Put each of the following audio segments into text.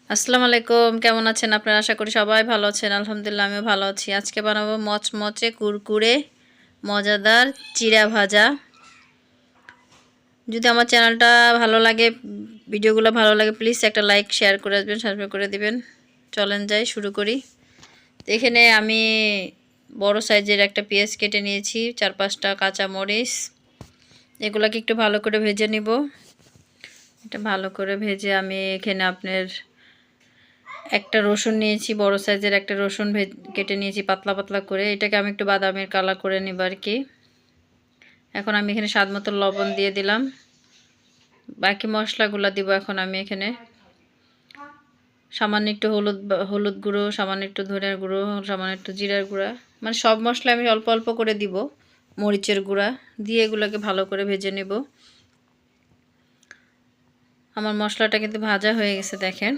আসসালামু আলাইকুম, কেমন আছেন আপনারা? আশা করি সবাই ভালো আছেন। আলহামদুলিল্লাহ আমিও ভালো আছি। আজকে বানাবো মচমচে কুরকুরে মজাদার চিড়া ভাজা। যদি আমার চ্যানেলটা ভালো লাগে, ভিডিওগুলো ভালো লাগে, প্লিজ একটা লাইক শেয়ার করে আসবেন, সাবস্ক্রাইব করে দিবেন। চলেন যাই শুরু করি। তো এখানে আমি বড় সাইজের একটা পেঁয়াজ কেটে নিয়েছি, 4-5টা কাঁচা মরিচ। এগুলোকে একটু ভালো করে ভেজে নিব। এটা ভালো করে ভেজে আমি এখানে আপনার একটা রসুন নিয়েছি, বড় সাইজের একটা রসুন কেটে নিয়েছি পাতলা পাতলা করে। এটাকে আমি একটু বাদামের কালার করে নিব আর কি। এখন আমি এখানে স্বাদ মতো লবণ দিয়ে দিলাম। বাকি মশলাগুলো দিব এখন আমি এখানে। সামান্য একটু হলুদ গুঁড়ো, সামান্য একটু ধনিয়ার গুঁড়ো, সামান্য একটু জিরার গুঁড়া, মানে সব মশলা আমি অল্প অল্প করে দিব। মরিচের গুঁড়া দিয়ে এগুলোকে ভালো করে ভেজে নেব। আমার মশলাটা কিন্তু ভাজা হয়ে গেছে, দেখেন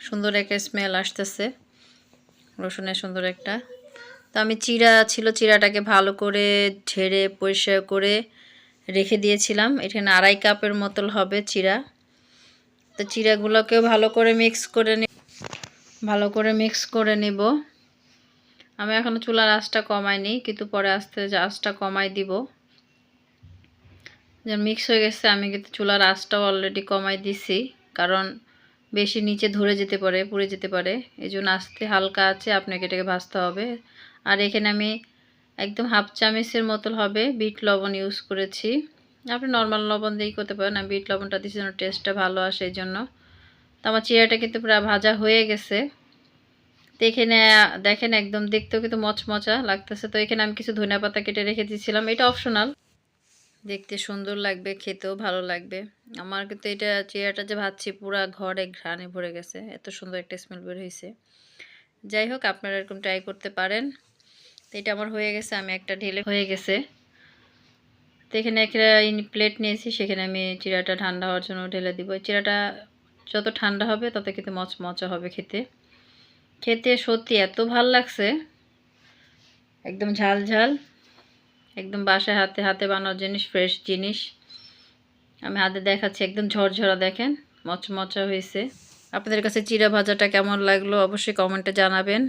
সুন্দর একটা স্মেল আসতেছে, রসুনের সুন্দর একটা। তো আমি চিড়া ছিল, চিড়াটাকে ভালো করে ঝেড়ে পরিষ্কার করে রেখে দিয়েছিলাম। এখানে 2.5 কাপের মতো হবে চিড়া। তো চিড়াগুলোকেও ভালো করে মিক্স করে নিব। আমি এখনও চুলার আঁচটা কমাইনি, কিন্তু পরে আস্তে আঁচটা কমাই দিব। যে মিক্স হয়ে গেছে, আমি কিন্তু চুলার আঁচটাও অলরেডি কমাই দিছি, কারণ বেশি নিচে ধরে যেতে পারে, পুড়ে যেতে পারে। এই জন্য আস্তে হালকা আছে আপনাকে এটাকে ভাজতে হবে। আর এখানে আমি একদম 1/2 চামচের মতো হবে বিট লবণ ইউজ করেছি। আপনি নর্মাল লবণ দিয়েই করতে পারেন, আমি বিট লবণটা দিয়েছি যেন টেস্টটা ভালো আসে এই জন্য। তো আমার চিড়াটা কিন্তু পুরো ভাজা হয়ে গেছে। তো এখানে দেখেন একদম দেখতেও কিন্তু মচমচা লাগতেছে। তো এখানে আমি কিছু ধনিয়া পাতা কেটে রেখে দিয়েছিলাম, এটা অপশনাল। দেখতে সুন্দর লাগবে, খেতেও ভালো লাগবে। আমার কিন্তু এটা চিড়াটা যে ভাজছি পুরা ঘরে ঘ্রাণে ভরে গেছে, এত সুন্দর একটা স্মেল বের হয়েছে। যাই হোক, আপনারা এরকম ট্রাই করতে পারেন। তো এটা আমার হয়ে গেছে, আমি একটা ঢেলে হয়ে গেছে। তো এখানে একটা প্লেট নিয়েছি, সেখানে আমি চিড়াটা ঠান্ডা হওয়ার জন্য ঢেলে দিব। চিড়াটা যত ঠান্ডা হবে তত কিন্তু মচমচা হবে খেতে। খেতে সত্যি এত ভাল লাগছে, একদম ঝাল ঝাল, একদম বাসায় হাতে হাতে বানানোর জিনিস, ফ্রেশ জিনিস। আমি হাতে দেখাচ্ছি, একদম ঝরঝরা, দেখেন মচমচা হয়েছে। আপনাদের কাছে চিড়া ভাজাটা কেমন লাগলো অবশ্যই কমেন্টে জানাবেন,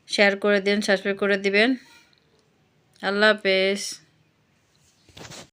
শেয়ার করে দিন, সাবস্ক্রাইব করে দিবেন। আল্লাহ হাফেজ।